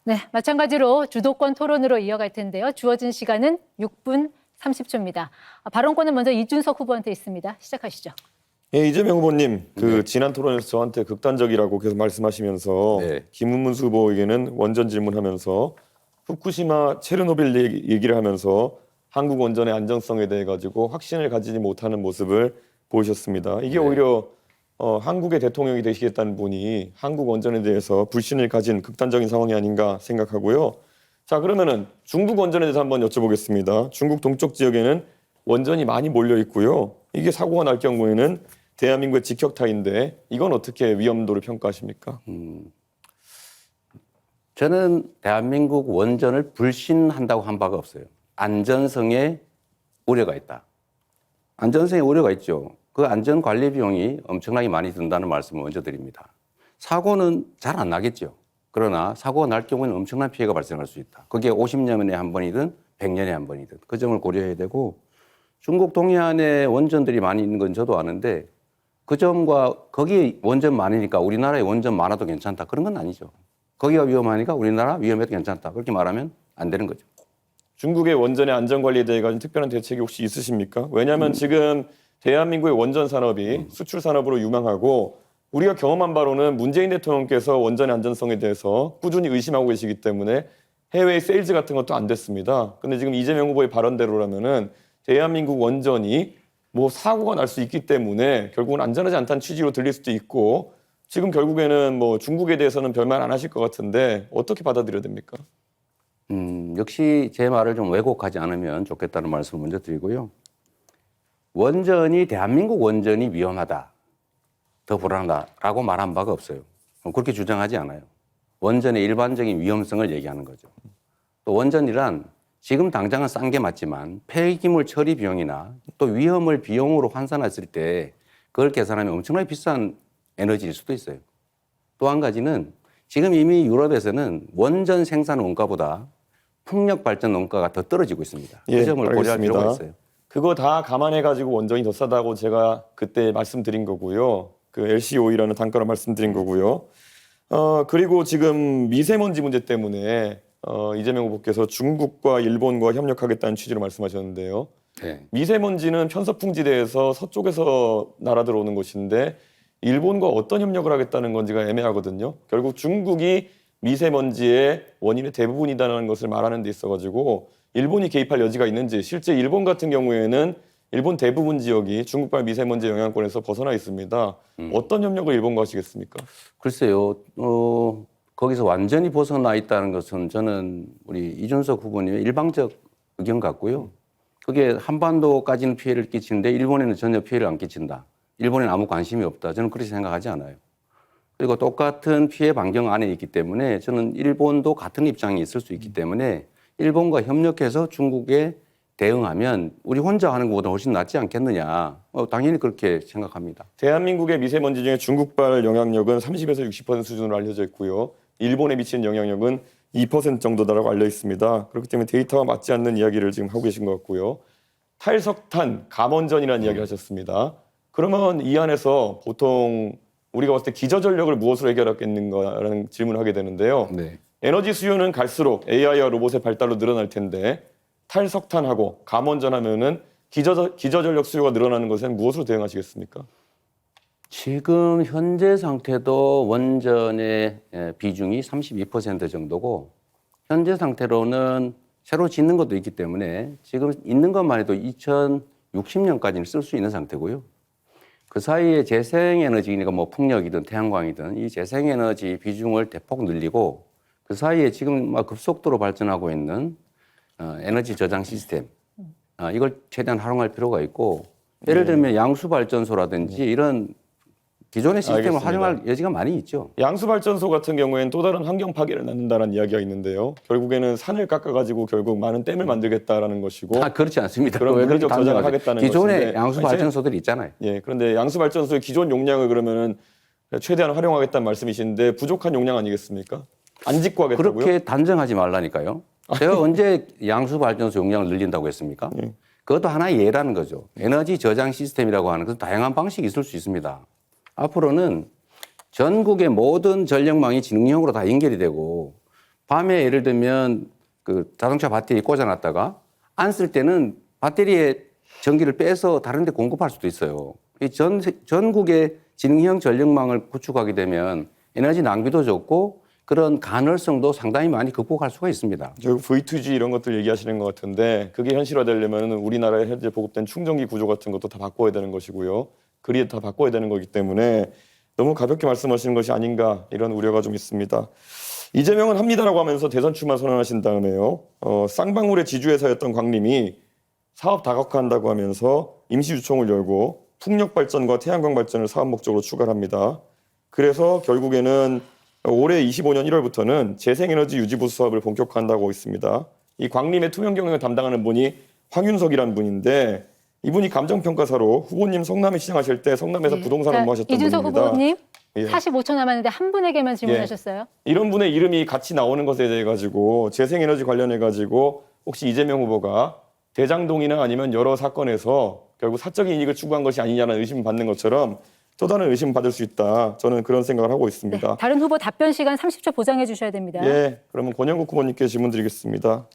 네, 마찬가지로 주도권 토론으로 이어갈 텐데요. 주어진 시간은 6분 30초입니다. 발언권은 먼저 이준석 후보한테 있습니다. 시작하시죠. 예, 이재명 후보님, 네. 지난 토론에서 저한테 극단적이라고 계속 말씀하시면서 네. 김문수 후보에게는 원전 질문하면서 후쿠시마 체르노빌 얘기를 하면서 한국 원전의 안정성에 대해 가지고 확신을 가지지 못하는 모습을 보이셨습니다. 이게 네. 오히려 한국의 대통령이 되시겠다는 분이 한국 원전에 대해서 불신을 가진 극단적인 상황이 아닌가 생각하고요. 자, 그러면은 중국 원전에 대해서 한번 여쭤보겠습니다. 중국 동쪽 지역에는 원전이 많이 몰려 있고요. 이게 사고가 날 경우에는 대한민국의 직격탄인데 이건 어떻게 위험도를 평가하십니까? 저는 대한민국 원전을 불신한다고 한 바가 없어요. 안전성에 우려가 있다. 안전성에 우려가 있죠. 그 안전 관리 비용이 엄청나게 많이 든다는 말씀을 먼저 드립니다. 사고는 잘 안 나겠죠. 그러나 사고가 날 경우에는 엄청난 피해가 발생할 수 있다. 그게 50년에 한 번이든 100년에 한 번이든 그 점을 고려해야 되고, 중국 동해안에 원전들이 많이 있는 건 저도 아는데 그 점과 거기 원전 많으니까 우리나라에 원전 많아도 괜찮다, 그런 건 아니죠. 거기가 위험하니까 우리나라 위험해도 괜찮다, 그렇게 말하면 안 되는 거죠. 중국의 원전의 안전관리에 대해 가지고 특별한 대책이 혹시 있으십니까? 왜냐하면 지금 대한민국의 원전 산업이 수출 산업으로 유망하고 우리가 경험한 바로는 문재인 대통령께서 원전의 안전성에 대해서 꾸준히 의심하고 계시기 때문에 해외 세일즈 같은 것도 안 됐습니다. 근데 지금 이재명 후보의 발언대로라면은 대한민국 원전이 뭐 사고가 날 수 있기 때문에 결국은 안전하지 않다는 취지로 들릴 수도 있고, 지금 결국에는 뭐 중국에 대해서는 별말 안 하실 것 같은데 어떻게 받아들여야 됩니까? 역시 제 말을 좀 왜곡하지 않으면 좋겠다는 말씀을 먼저 드리고요. 대한민국 원전이 위험하다, 더 불안하다라고 말한 바가 없어요. 그렇게 주장하지 않아요. 원전의 일반적인 위험성을 얘기하는 거죠. 또 원전이란 지금 당장은 싼 게 맞지만 폐기물 처리 비용이나 또 위험을 비용으로 환산했을 때 그걸 계산하면 엄청나게 비싼 에너지일 수도 있어요. 또 한 가지는 지금 이미 유럽에서는 원전 생산 원가보다 풍력 발전 원가가 더 떨어지고 있습니다. 그 점을 고려할 필요가 있어요. 그거 다 감안해가지고 원전이 더 싸다고 제가 그때 말씀드린 거고요. 그 LCOE라는 단가로 말씀드린 거고요. 그리고 지금 미세먼지 문제 때문에 이재명 후보께서 중국과 일본과 협력하겠다는 취지로 말씀하셨는데요. 네. 미세먼지는 편서풍지대에서 서쪽에서 날아들어오는 것인데 일본과 어떤 협력을 하겠다는 건지가 애매하거든요. 결국 중국이 미세먼지의 원인의 대부분이라는 것을 말하는 데 있어가지고 일본이 개입할 여지가 있는지, 실제 일본 같은 경우에는 일본 대부분 지역이 중국발 미세먼지 영향권에서 벗어나 있습니다. 어떤 협력을 일본과 하시겠습니까? 글쎄요. 거기서 완전히 벗어나 있다는 것은 저는 우리 이준석 후보님의 일방적 의견 같고요. 그게 한반도까지는 피해를 끼치는데 일본에는 전혀 피해를 안 끼친다, 일본에는 아무 관심이 없다, 저는 그렇게 생각하지 않아요. 그리고 똑같은 피해 반경 안에 있기 때문에 저는 일본도 같은 입장이 있을 수 있기 때문에 일본과 협력해서 중국에 대응하면 우리 혼자 하는 것보다 훨씬 낫지 않겠느냐, 당연히 그렇게 생각합니다. 대한민국의 미세먼지 중에 중국발 영향력은 30에서 60% 수준으로 알려져 있고요. 일본에 미치는 영향력은 2% 정도다라고 알려 있습니다. 그렇기 때문에 데이터와 맞지 않는 이야기를 지금 하고 계신 것 같고요. 탈석탄, 감원전이라는 이야기를 하셨습니다. 그러면 이 안에서 보통 우리가 봤을 때 기저전력을 무엇으로 해결하겠는가라는 질문을 하게 되는데요. 네. 에너지 수요는 갈수록 AI와 로봇의 발달로 늘어날 텐데 탈석탄하고 감원전 하면은 기저전력 수요가 늘어나는 것은 무엇으로 대응하시겠습니까? 지금 현재 상태도 원전의 비중이 32% 정도고, 현재 상태로는 새로 짓는 것도 있기 때문에 지금 있는 것만 해도 2060년까지는 쓸 수 있는 상태고요. 그 사이에 재생에너지니까 뭐 풍력이든 태양광이든 이 재생에너지 비중을 대폭 늘리고, 그 사이에 지금 막 급속도로 발전하고 있는 에너지 저장 시스템, 이걸 최대한 활용할 필요가 있고, 예를 들면 양수발전소라든지 이런 기존의 시스템을 알겠습니다. 활용할 여지가 많이 있죠. 양수발전소 같은 경우에는 또 다른 환경 파괴를 낳는다는 이야기가 있는데요. 결국에는 산을 깎아가지고 결국 많은 댐을 만들겠다라는 것이고, 그렇지 않습니다. 그럼 왜 그렇게 물리적 저장을 단정하세요? 하겠다는 기존의 것인데, 양수발전소들이 있잖아요. 예, 그런데 양수발전소의 기존 용량을 그러면은 최대한 활용하겠다는 말씀이신데 부족한 용량 아니겠습니까? 안 짓고 하겠다고요? 그렇게 단정하지 말라니까요. 제가 언제 양수발전소 용량을 늘린다고 했습니까? 그것도 하나의 예라는 거죠. 에너지 저장 시스템이라고 하는 것은 다양한 방식이 있을 수 있습니다. 앞으로는 전국의 모든 전력망이 지능형으로 다 연결이 되고 밤에 예를 들면 그 자동차 배터리 꽂아놨다가 안 쓸 때는 배터리에 전기를 빼서 다른 데 공급할 수도 있어요. 이 전국의 지능형 전력망을 구축하게 되면 에너지 낭비도 적고 그런 간헐성도 상당히 많이 극복할 수가 있습니다. 결국 V2G 이런 것들 얘기하시는 것 같은데 그게 현실화되려면 우리나라에 현재 보급된 충전기 구조 같은 것도 다 바꿔야 되는 것이고요. 그리드 다 바꿔야 되는 거기 때문에 너무 가볍게 말씀하시는 것이 아닌가 이런 우려가 좀 있습니다. 이재명은 합니다라고 하면서 대선 출마 선언하신 다음에요. 쌍방울의 지주회사였던 광림이 사업 다각화한다고 하면서 임시주총을 열고 풍력발전과 태양광 발전을 사업 목적으로 추가를 합니다. 그래서 결국에는 올해 25년 1월부터는 재생에너지 유지보수 사업을 본격화한다고 있습니다. 이 광림의 투명 경영을 담당하는 분이 황윤석이라는 분인데 이분이 감정평가사로 후보님 성남에 시장하실 때 성남에서 부동산 업무하셨던 이준석 분입니다. 후보님 예. 45초 남았는데 한 분에게만 질문하셨어요. 이런 분의 이름이 같이 나오는 것에 대해 가지고 재생에너지 관련해 가지고 혹시 이재명 후보가 대장동이나 아니면 여러 사건에서 결국 사적인 이익을 추구한 것이 아니냐는 의심을 받는 것처럼 또 다른 의심을 받을 수 있다. 저는 그런 생각을 하고 있습니다. 다른 후보 답변 시간 30초 보장해 주셔야 됩니다. 예, 그러면 권영국 후보님께 질문 드리겠습니다.